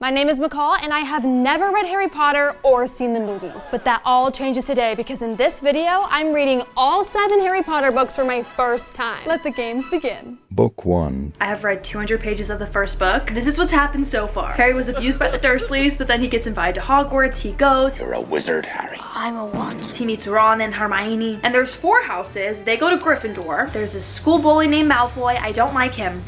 My name is McCall, and I have never read Harry Potter or seen the movies. But that all changes today, because in this video, I'm reading all 7 Harry Potter books for my first time. Let the games begin. Book 1. I have read 200 pages of the first book. This is what's happened so far. Harry was abused by the Dursleys, but then he gets invited to Hogwarts. He goes. You're a wizard, Harry. I'm a what? He meets Ron and Hermione. And there's 4 houses. They go to Gryffindor. There's this school bully named Malfoy. I don't like him.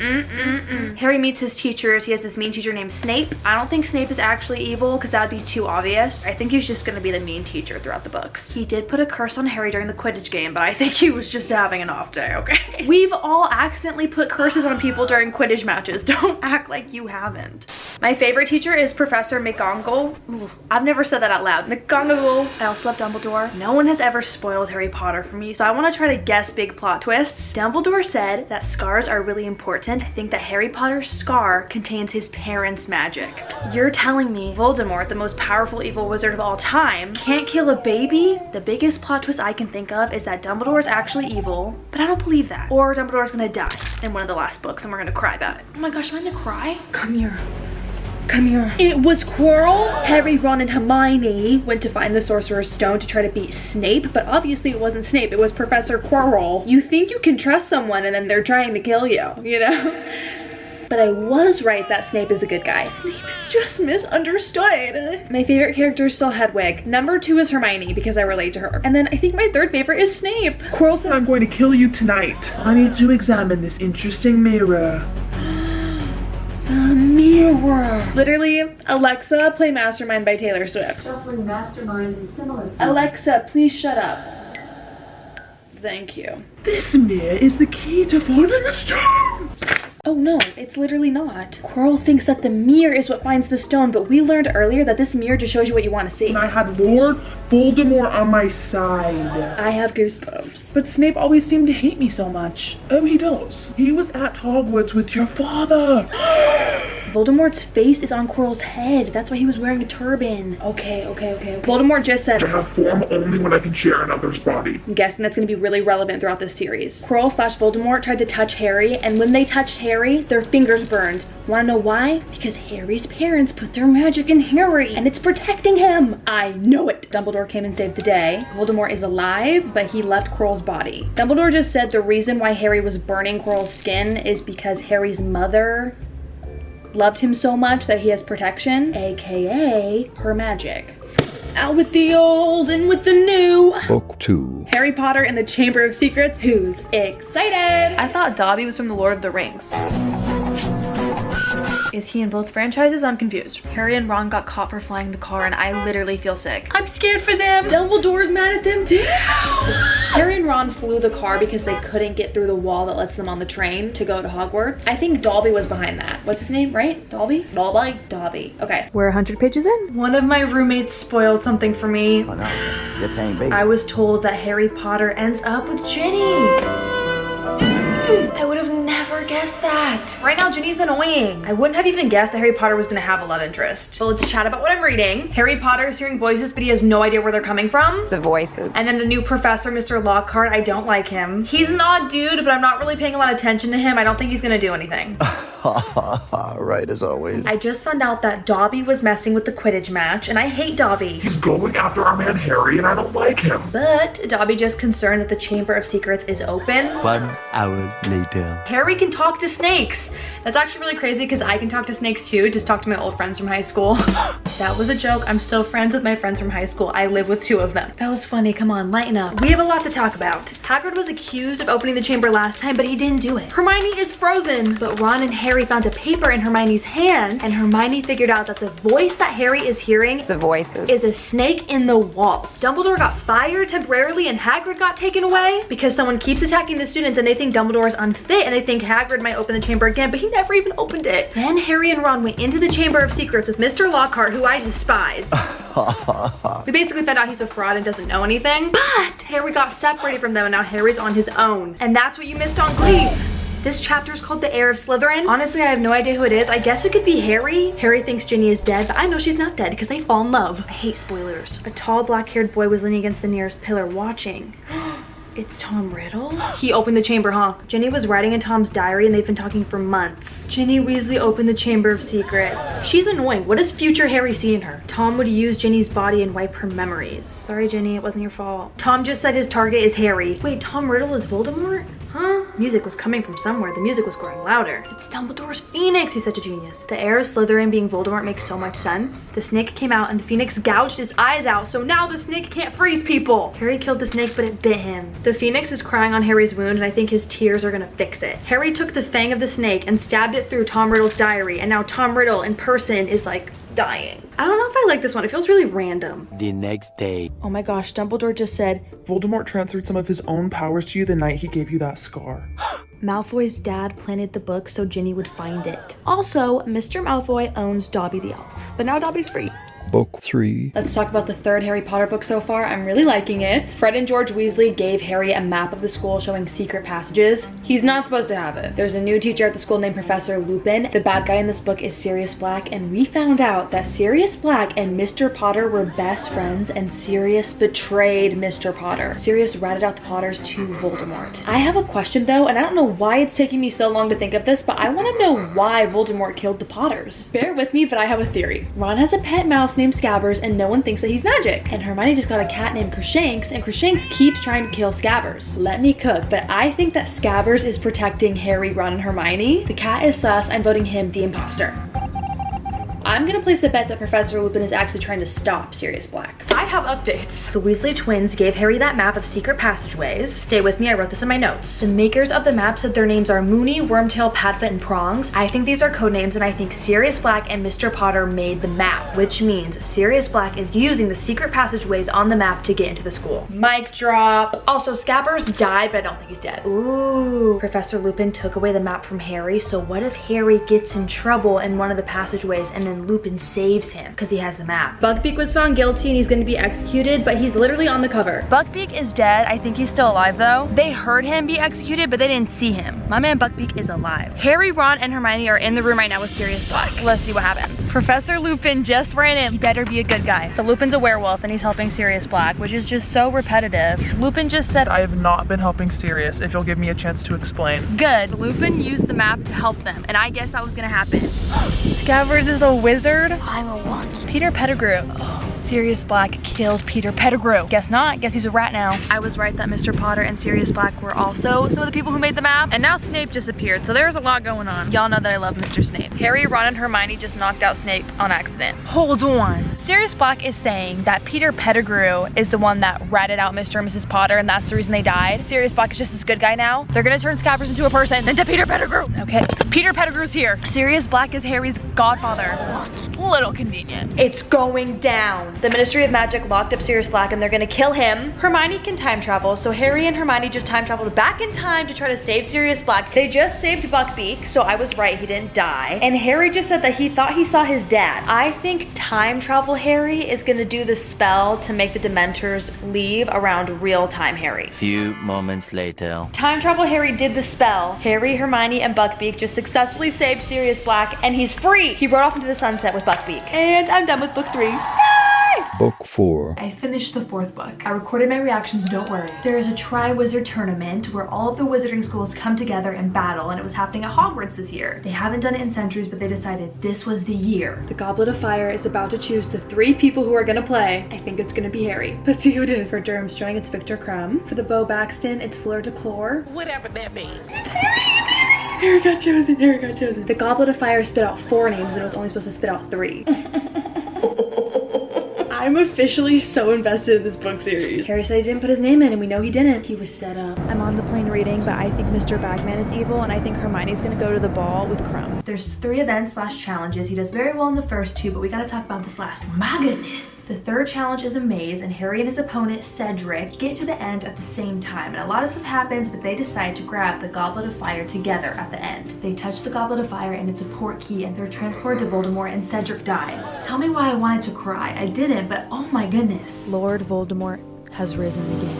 Harry meets his teachers. He has this mean teacher named Snape. I don't think Snape is actually evil, because that would be too obvious. I think he's just gonna be the mean teacher throughout the books. He did put a curse on Harry during the Quidditch game, but I think he was just having an off day, okay? We've all accidentally put curses on people during Quidditch matches. Don't act like you haven't. My favorite teacher is Professor McGonagall. Ooh, I've never said that out loud. McGonagall. I also love Dumbledore. No one has ever spoiled Harry Potter for me, so I want to try to guess big plot twists. Dumbledore said that scars are really important. I think that Harry Potter's scar contains his parents' magic. You're telling me Voldemort, the most powerful evil wizard of all time, can't kill a baby? The biggest plot twist I can think of is that Dumbledore is actually evil, but I don't believe that. Or Dumbledore's gonna die in one of the last books and we're gonna cry about it. Oh my gosh, am I gonna cry? Come here. Come here. It was Quirrell. Harry, Ron, and Hermione went to find the Sorcerer's Stone to try to beat Snape, but obviously it wasn't Snape, it was Professor Quirrell. You think you can trust someone and then they're trying to kill you, you know? But I was right that Snape is a good guy. Snape is just misunderstood. My favorite character is still Hedwig. Number 2 is Hermione because I relate to her. And then I think my third favorite is Snape. Quirrell said, I'm going to kill you tonight. I need to examine this interesting mirror. The mirror. Literally, Alexa, play Mastermind by Taylor Swift. Shuffling Mastermind and similar songs. Alexa, please shut up. Thank you. This mirror is the key to finding the stone. Oh no, it's literally not. Quirrell thinks that the mirror is what finds the stone, but we learned earlier that this mirror just shows you what you want to see. And I had Lord Voldemort on my side. I have goosebumps. But Snape always seemed to hate me so much. Oh, he does. He was at Hogwarts with your father. Voldemort's face is on Quirrell's head. That's why he was wearing a turban. Okay. Voldemort just said, I have form only when I can share another's body. I'm guessing that's going to be really relevant throughout this series. Quirrell/Voldemort tried to touch Harry, and when they touched Harry, their fingers burned. Want to know why? Because Harry's parents put their magic in Harry, and it's protecting him. I know it. Dumbledore came and saved the day. Voldemort is alive, but he left Quirrell's body. Dumbledore just said the reason why Harry was burning Quirrell's skin is because Harry's mother loved him so much that he has protection, aka her magic. Out with the old and with the new. Book 2. Harry Potter and the Chamber of Secrets. Who's excited? I thought Dobby was from the Lord of the Rings. Is he in both franchises? I'm confused. Harry and Ron got caught for flying the car and I literally feel sick. I'm scared for them. Dumbledore's mad at them too. Harry and Ron flew the car because they couldn't get through the wall that lets them on the train to go to Hogwarts. I think Dobby was behind that. What's his name, right? Dobby? Dobby. Okay. We're 100 pages in. One of my roommates spoiled something for me. Oh no, this ain't big. I was told that Harry Potter ends up with Ginny. I would have never guessed that. Right now, Ginny's annoying. I wouldn't have even guessed that Harry Potter was gonna have a love interest. But let's chat about what I'm reading. Harry Potter is hearing voices, but he has no idea where they're coming from. The voices. And then the new professor, Mr. Lockhart, I don't like him. He's an odd dude, but I'm not really paying a lot of attention to him. I don't think he's gonna do anything. Right as always. I just found out that Dobby was messing with the Quidditch match, and I hate Dobby. He's going after our man Harry and I don't like him. But Dobby just concerned that the Chamber of Secrets is open. 1 hour later. Harry can talk to snakes. That's actually really crazy because I can talk to snakes too. Just talk to my old friends from high school. That was a joke. I'm still friends with my friends from high school. I live with 2 of them. That was funny. Come on, lighten up. We have a lot to talk about. Hagrid was accused of opening the chamber last time, but he didn't do it. Hermione is frozen, but Ron and Harry found a paper in Hermione's hand, and Hermione figured out that the voice that Harry is hearing The voices. is a snake in the walls. Dumbledore got fired temporarily and Hagrid got taken away because someone keeps attacking the students and they think Dumbledore is unfit and they think Hagrid might open the chamber again, but he never even opened it. Then Harry and Ron went into the Chamber of Secrets with Mr. Lockhart, who I despise. We basically found out he's a fraud and doesn't know anything, but Harry got separated from them and now Harry's on his own. And that's what you missed on Glee. This chapter is called The Heir of Slytherin. Honestly, I have no idea who it is. I guess it could be Harry. Harry thinks Ginny is dead, but I know she's not dead because they fall in love. I hate spoilers. A tall, black-haired boy was leaning against the nearest pillar watching. It's Tom Riddle? He opened the chamber, huh? Ginny was writing in Tom's diary and they've been talking for months. Ginny Weasley opened the Chamber of Secrets. She's annoying. What does future Harry see in her? Tom would use Ginny's body and wipe her memories. Sorry, Ginny, it wasn't your fault. Tom just said his target is Harry. Wait, Tom Riddle is Voldemort? Huh? Music was coming from somewhere. The music was growing louder. It's Dumbledore's Phoenix. He's such a genius. The heir of Slytherin being Voldemort makes so much sense. The snake came out and the Phoenix gouged his eyes out, so now the snake can't freeze people. Harry killed the snake, but it bit him. The Phoenix is crying on Harry's wound, and I think his tears are gonna fix it. Harry took the fang of the snake and stabbed it through Tom Riddle's diary, and now Tom Riddle in person is like dying. I don't know if I like this one. It feels really random. The next day. Oh my gosh, Dumbledore just said, Voldemort transferred some of his own powers to you the night he gave you that scar. Malfoy's dad planted the book so Ginny would find it. Also, Mr. Malfoy owns Dobby the Elf, but now Dobby's free. Book 3. Let's talk about the third Harry Potter book so far. I'm really liking it. Fred and George Weasley gave Harry a map of the school showing secret passages. He's not supposed to have it. There's a new teacher at the school named Professor Lupin. The bad guy in this book is Sirius Black, and we found out that Sirius Black and Mr. Potter were best friends, and Sirius betrayed Mr. Potter. Sirius ratted out the Potters to Voldemort. I have a question though, and I don't know why it's taking me so long to think of this, but I want to know why Voldemort killed the Potters. Bear with me, but I have a theory. Ron has a pet mouse named Scabbers, and no one thinks that he's magic. And Hermione just got a cat named Crookshanks, and Crookshanks keeps trying to kill Scabbers. Let me cook, but I think that Scabbers is protecting Harry, Ron, and Hermione. The cat is sus. I'm voting him the imposter. I'm gonna place a bet that Professor Lupin is actually trying to stop Sirius Black. I have updates. The Weasley twins gave Harry that map of secret passageways. Stay with me, I wrote this in my notes. The makers of the map said their names are Moony, Wormtail, Padfoot, and Prongs. I think these are code names, and I think Sirius Black and Mr. Potter made the map, which means Sirius Black is using the secret passageways on the map to get into the school. Mic drop. Also, Scabbers died, but I don't think he's dead. Ooh. Professor Lupin took away the map from Harry, so what if Harry gets in trouble in one of the passageways and then Lupin saves him because he has the map? Buckbeak was found guilty and he's going to be executed, but he's literally on the cover. Buckbeak is dead. I think he's still alive though. They heard him be executed, but they didn't see him. My man Buckbeak is alive. Harry, Ron, and Hermione are in the room right now with Sirius Black. Let's see what happens. Professor Lupin just ran in. He better be a good guy. So Lupin's a werewolf and he's helping Sirius Black, which is just so repetitive. Lupin just said, I have not been helping Sirius, if you'll give me a chance to explain. good. Lupin used the map to help them, and I guess that was gonna happen. Scabbers is a wizard? I'm a what? Peter Pettigrew. Sirius Black killed Peter Pettigrew. Guess not. Guess he's a rat now. I was right that Mr. Potter and Sirius Black were also some of the people who made the map. And now Snape just appeared, so there's a lot going on. Y'all know that I love Mr. Snape. Harry, Ron, and Hermione just knocked out Snape on accident. Hold on. Sirius Black is saying that Peter Pettigrew is the one that ratted out Mr. and Mrs. Potter, and that's the reason they died. Sirius Black is just this good guy now. They're gonna turn Scabbers into a person, into Peter Pettigrew. Okay, Peter Pettigrew's here. Sirius Black is Harry's godfather. What? Little convenient. It's going down. The Ministry of Magic locked up Sirius Black and they're gonna kill him. Hermione can time travel, so Harry and Hermione just time traveled back in time to try to save Sirius Black. They just saved Buckbeak, so I was right, he didn't die. And Harry just said that he thought he saw his dad. I think time travel Harry is gonna do the spell to make the Dementors leave around real time Harry. Few moments later. Time travel Harry did the spell. Harry, Hermione, and Buckbeak just successfully saved Sirius Black, and he's free. He rode off into the sunset with Buckbeak. And I'm done with book 3. Book 4. I finished the 4th book. I recorded my reactions, don't worry. There is a Tri-Wizard tournament where all of the wizarding schools come together and battle, and it was happening at Hogwarts this year. They haven't done it in centuries, but they decided this was the year. The Goblet of Fire is about to choose the 3 people who are gonna play. I think it's gonna be Harry. Let's see who it is. For Durmstrang, it's Victor Crumb. For the Bo Baxton, it's Fleur de Clore. Whatever that means. Harry got chosen, Harry got chosen. The Goblet of Fire spit out 4 names and it was only supposed to spit out 3. I'm officially so invested in this book series. Harry said he didn't put his name in and we know he didn't. He was set up. I'm on the plane reading, but I think Mr. Bagman is evil and I think Hermione's gonna go to the ball with Crumb. There's 3 events / challenges. He does very well in the first 2, but we gotta talk about this last one. My goodness. The 3rd challenge is a maze, and Harry and his opponent, Cedric, get to the end at the same time. And a lot of stuff happens, but they decide to grab the Goblet of Fire together at the end. They touch the Goblet of Fire, and it's a portkey, and they're transported to Voldemort, and Cedric dies. Tell me why I wanted to cry. I didn't, but oh my goodness. Lord Voldemort has risen again.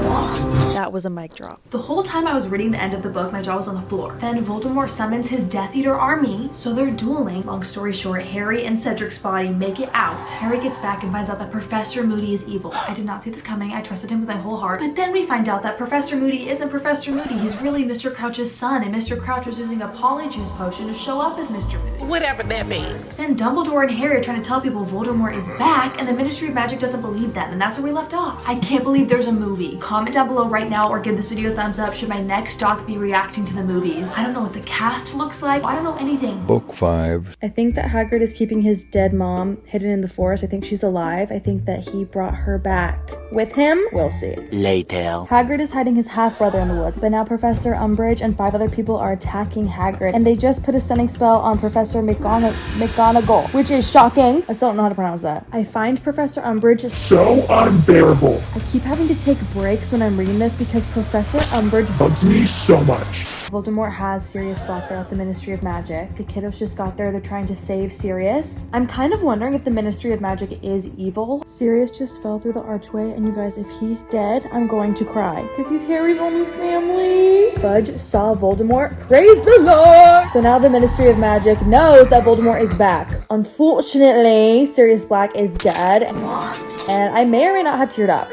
What? That was a mic drop. The whole time I was reading the end of the book, my jaw was on the floor. Then Voldemort summons his Death Eater army, so they're dueling. Long story short, Harry and Cedric's body make it out. Harry gets back and finds out that Professor Moody is evil. I did not see this coming. I trusted him with my whole heart. But then we find out that Professor Moody isn't Professor Moody. He's really Mr. Crouch's son, and Mr. Crouch was using a polyjuice potion to show up as Mr. Moody. Whatever that means. Then Dumbledore and Harry are trying to tell people Voldemort is back, and the Ministry of Magic doesn't believe them, and that's where we left off. I can't believe there's a movie. Comment down below right now or give this video a thumbs up should my next doc be reacting to the movies. I don't know what the cast looks like. I don't know anything. Book 5. I think that Hagrid is keeping his dead mom hidden in the forest. I think she's alive. I think that he brought her back with him. We'll see. Later. Hagrid is hiding his half-brother in the woods, but now Professor Umbridge and 5 other people are attacking Hagrid, and they just put a stunning spell on Professor McGonagall, which is shocking. I still don't know how to pronounce that. I find Professor Umbridge So unbearable. I keep having to take breaks when I'm reading this because Professor Umbridge Bugs me so much. Voldemort has Sirius Black there at the Ministry of Magic. The kiddos just got there. They're trying to save Sirius. I'm kind of wondering if the Ministry of Magic is evil. Sirius just fell through the archway, and you guys, if he's dead, I'm going to cry because he's Harry's only family. Fudge saw Voldemort. Praise the Lord! So now the Ministry of Magic knows that Voldemort is back. Unfortunately, Sirius Black is dead, and I may or may not have teared up.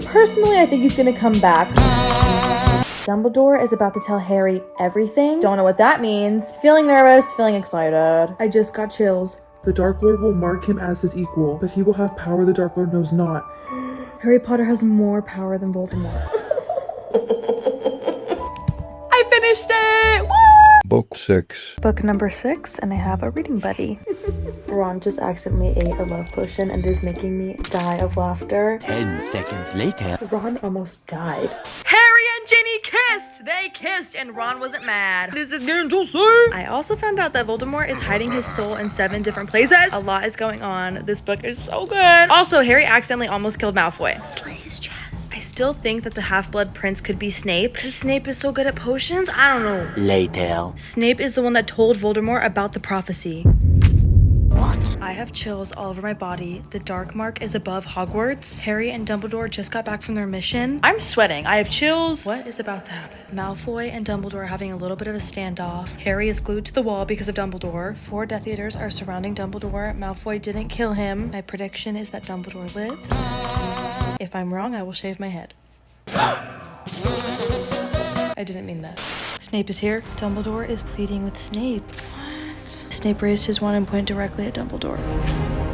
Personally, I think he's gonna come back. Dumbledore is about to tell Harry everything. Don't know what that means. Feeling nervous, feeling excited. I just got chills. The Dark Lord will mark him as his equal, but he will have power the Dark Lord knows not. Harry Potter has more power than Voldemort. I finished it! Woo! Book 6. Book number 6, and I have a reading buddy. Ron just accidentally ate a love potion and is making me die of laughter. 10 seconds later. Ron almost died. Harry and Ginny kissed! They kissed and Ron wasn't mad. This is getting juicy! I also found out that Voldemort is hiding his soul in 7 different places. A lot is going on. This book is so good. Also, Harry accidentally almost killed Malfoy. Slay his chest. I still think that the Half-Blood Prince could be Snape, because Snape is so good at potions. I don't know. Later. Snape is the one that told Voldemort about the prophecy. I have chills all over my body. The dark mark is above Hogwarts. Harry and Dumbledore just got back from their mission. I'm sweating. I have chills. What is about to happen? Malfoy and Dumbledore are having a little bit of a standoff. Harry is glued to the wall because of Dumbledore. 4 Death Eaters are surrounding Dumbledore. Malfoy didn't kill him. My prediction is that Dumbledore lives. If I'm wrong, I will shave my head. I didn't mean that. Snape is here. Dumbledore is pleading with Snape. Snape raised his wand and pointed directly at Dumbledore.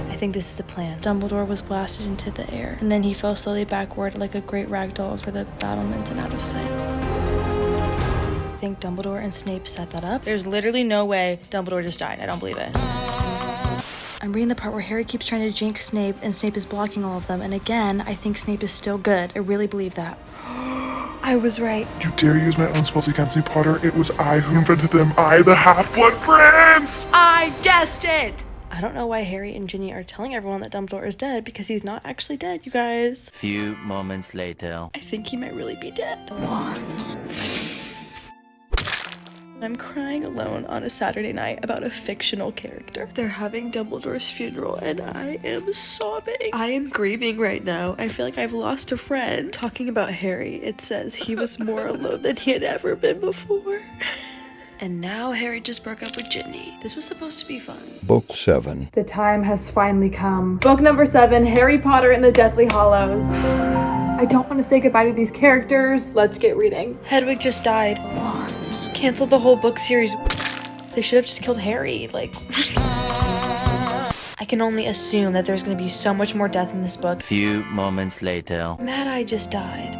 I think this is a plan. Dumbledore was blasted into the air, and then he fell slowly backward like a great ragdoll over the battlements and out of sight. I think Dumbledore and Snape set that up. There's literally no way Dumbledore just died. I don't believe it. I'm reading the part where Harry keeps trying to jinx Snape, and Snape is blocking all of them. And again, I think Snape is still good. I really believe that. I was right. You dare use my own spells against me, Potter? It was I who invented them. I, the Half-Blood Prince! I guessed it! I don't know why Harry and Ginny are telling everyone that Dumbledore is dead, because he's not actually dead, you guys. Few moments later. I think he might really be dead. I'm crying alone on a Saturday night about a fictional character. They're having Dumbledore's funeral and I am sobbing. I am grieving right now. I feel like I've lost a friend. Talking about Harry, it says he was more alone than he had ever been before. And now Harry just broke up with Ginny. This was supposed to be fun. Book 7. The time has finally come. Book number 7, Harry Potter and the Deathly Hallows. I don't want to say goodbye to these characters. Let's get reading. Hedwig just died. Canceled the whole book series. They should have just killed Harry, like. I can only assume that there's gonna be so much more death in this book. Few moments later. Mad Eye just died.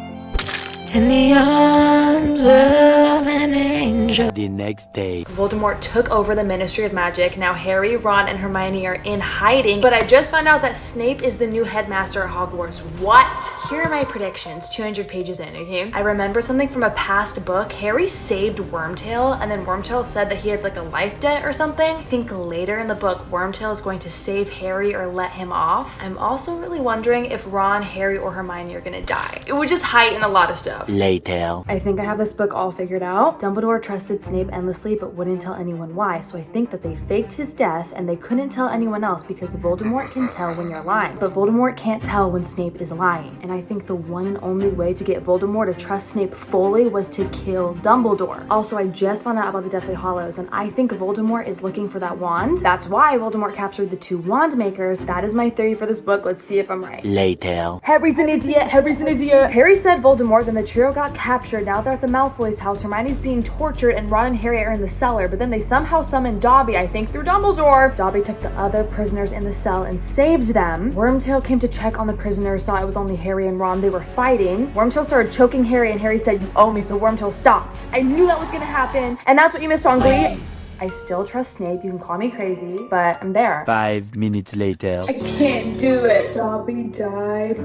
In the arms of an angel. The next day. Voldemort took over the Ministry of Magic. Now Harry, Ron, and Hermione are in hiding, but I just found out that Snape is the new headmaster at Hogwarts. What? Here are my predictions, 200 pages in, okay? I remember something from a past book. Harry saved Wormtail, and then Wormtail said that he had like a life debt or something. I think later in the book, Wormtail is going to save Harry or let him off. I'm also really wondering if Ron, Harry, or Hermione are gonna die. It would just heighten a lot of stuff. stuff. Later. I think I have this book all figured out. Dumbledore trusted Snape endlessly but wouldn't tell anyone why, so I think that they faked his death and they couldn't tell anyone else because Voldemort can tell when you're lying. But Voldemort can't tell when Snape is lying. And I think the one and only way to get Voldemort to trust Snape fully was to kill Dumbledore. Also, I just found out about the Deathly Hallows and I think Voldemort is looking for that wand. That's why Voldemort captured the 2 wand makers. That is my theory for this book. Let's see if I'm right. Later. Harry's an idiot. Harry's an idiot. Harry said Voldemort, then the trio got captured. Now they're at the Malfoy's house. Hermione's being tortured and Ron and Harry are in the cellar, but then they somehow summoned Dobby, I think through Dumbledore. Dobby took the other prisoners in the cell and saved them. Wormtail came to check on the prisoners, saw it was only Harry and Ron. They were fighting. Wormtail started choking Harry and Harry said, "You owe me," so Wormtail stopped. I knew that was gonna happen. And that's what you missed on Glee. I still trust Snape. You can call me crazy, but I'm there. 5 minutes later. I can't do it. Dobby died.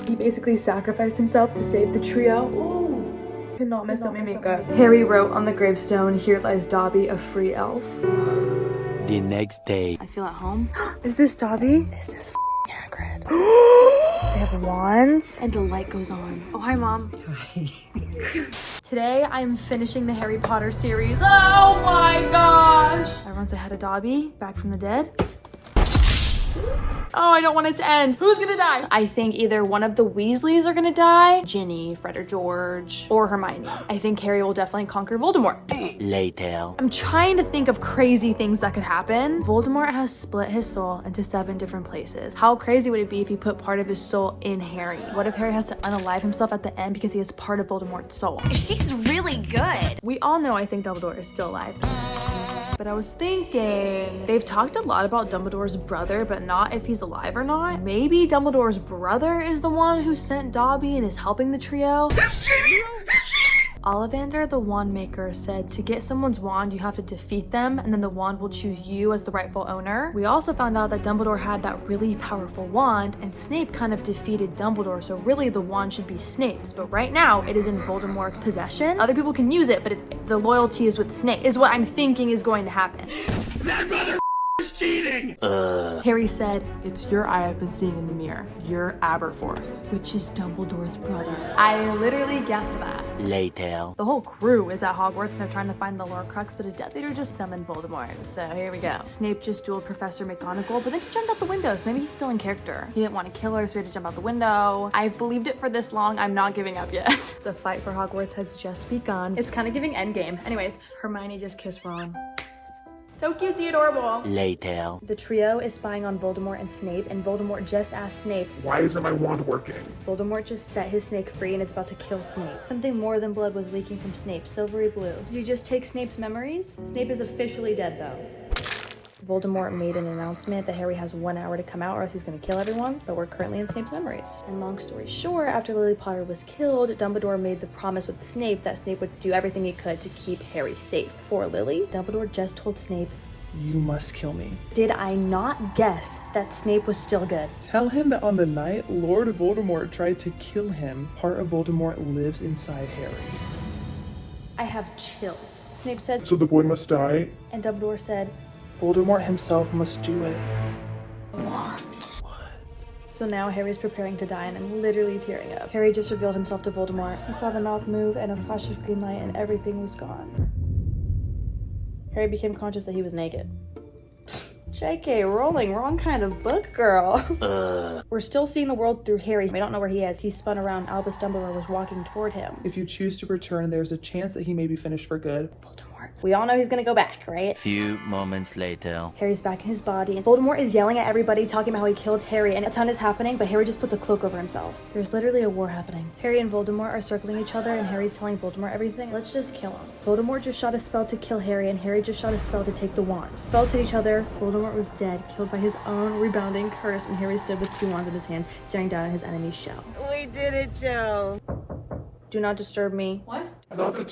He basically sacrificed himself to save the trio. Ooh. Could not mess up my makeup. Harry wrote on the gravestone, "Here lies Dobby, a free elf." The next day. I feel at home. Is this Dobby? Is this Hagrid? They have wands. And the light goes on. Oh, hi, Mom. Hi. Today, I'm finishing the Harry Potter series. Oh my gosh! Everyone say hi to Dobby, back from the dead. Oh, I don't want it to end. Who's gonna die? I think either one of the Weasleys are gonna die, Ginny, Fred or George, or Hermione. I think Harry will definitely conquer Voldemort. Later. I'm trying to think of crazy things that could happen. Voldemort has split his soul into 7 different places. How crazy would it be if he put part of his soul in Harry? What if Harry has to unalive himself at the end because he has part of Voldemort's soul? She's really good. We all know I think Dumbledore is still alive. But I was thinking, they've talked a lot about Dumbledore's brother, but not if he's alive or not. Maybe Dumbledore's brother is the one who sent Dobby and is helping the trio. Ollivander, the wand maker, said to get someone's wand, you have to defeat them, and then the wand will choose you as the rightful owner. We also found out that Dumbledore had that really powerful wand, and Snape kind of defeated Dumbledore, so really the wand should be Snape's. But right now, it is in Voldemort's possession. Other people can use it, but the loyalty is with Snape, is what I'm thinking is going to happen. That brother is cheating! Harry said, "It's your eye I've been seeing in the mirror. You're Aberforth," which is Dumbledore's brother. I literally guessed that. Later. The whole crew is at Hogwarts and they're trying to find the Horcrux, but a Death Eater just summoned Voldemort. So here we go. Snape just dueled Professor McGonagall, but then he jumped out the window, so maybe he's still in character. He didn't want to kill her, so he had to jump out the window. I've believed it for this long. I'm not giving up yet. The fight for Hogwarts has just begun. It's kind of giving Endgame. Anyways, Hermione just kissed Ron. So cutesy, adorable. Later. The trio is spying on Voldemort and Snape, and Voldemort just asked Snape, "Why isn't my wand working?" Voldemort just set his snake free and it's about to kill Snape. Something more than blood was leaking from Snape, silvery blue. Did he just take Snape's memories? Snape is officially dead though. Voldemort made an announcement that Harry has 1 hour to come out or else he's going to kill everyone, but we're currently in Snape's memories. And long story short, after Lily Potter was killed, Dumbledore made the promise with Snape that Snape would do everything he could to keep Harry safe. For Lily, Dumbledore just told Snape, "You must kill me." did I not guess that Snape was still good? Tell him that on the night Lord Voldemort tried to kill him, part of Voldemort lives inside Harry. I have chills. Snape said, "So the boy must die?" and Dumbledore said, Voldemort himself must do it. so now Harry's preparing to die and I'm literally tearing up. Harry just revealed himself to Voldemort. He saw the mouth move and a flash of green light and everything was gone. Harry became conscious that he was naked. JK Rowling, wrong kind of book, girl. We're still seeing the world through Harry. We don't know where he is. He spun around. Albus Dumbledore was walking toward him. If you choose to return, there's a chance that he may be finished for good. Voldemort. We all know he's gonna go back, right? Few moments later. Harry's back in his body, and Voldemort is yelling at everybody, talking about how he killed Harry, and a ton is happening, but Harry just put the cloak over himself. There's literally a war happening. Harry and Voldemort are circling each other, and Harry's telling Voldemort everything. Let's just kill him. Voldemort just shot a spell to kill Harry, and Harry just shot a spell to take the wand. Spells hit each other. Voldemort was dead, killed by his own rebounding curse, and Harry stood with 2 wands in his hand, staring down at his enemy's shell. We did it, Joe. Do not disturb me. What? Not the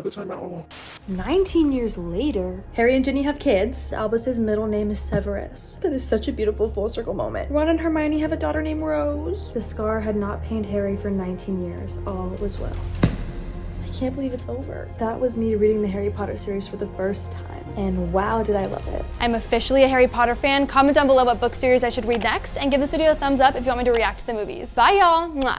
time at all. 19 years later, Harry and Ginny have kids. Albus's middle name is Severus. That is such a beautiful full circle moment. Ron and Hermione have a daughter named Rose. The scar had not pained Harry for 19 years. All was well. I can't believe it's over. That was me reading the Harry Potter series for the first time. And wow, did I love it. I'm officially a Harry Potter fan. Comment down below what book series I should read next, and give this video a thumbs up if you want me to react to the movies. Bye, y'all. Mwah.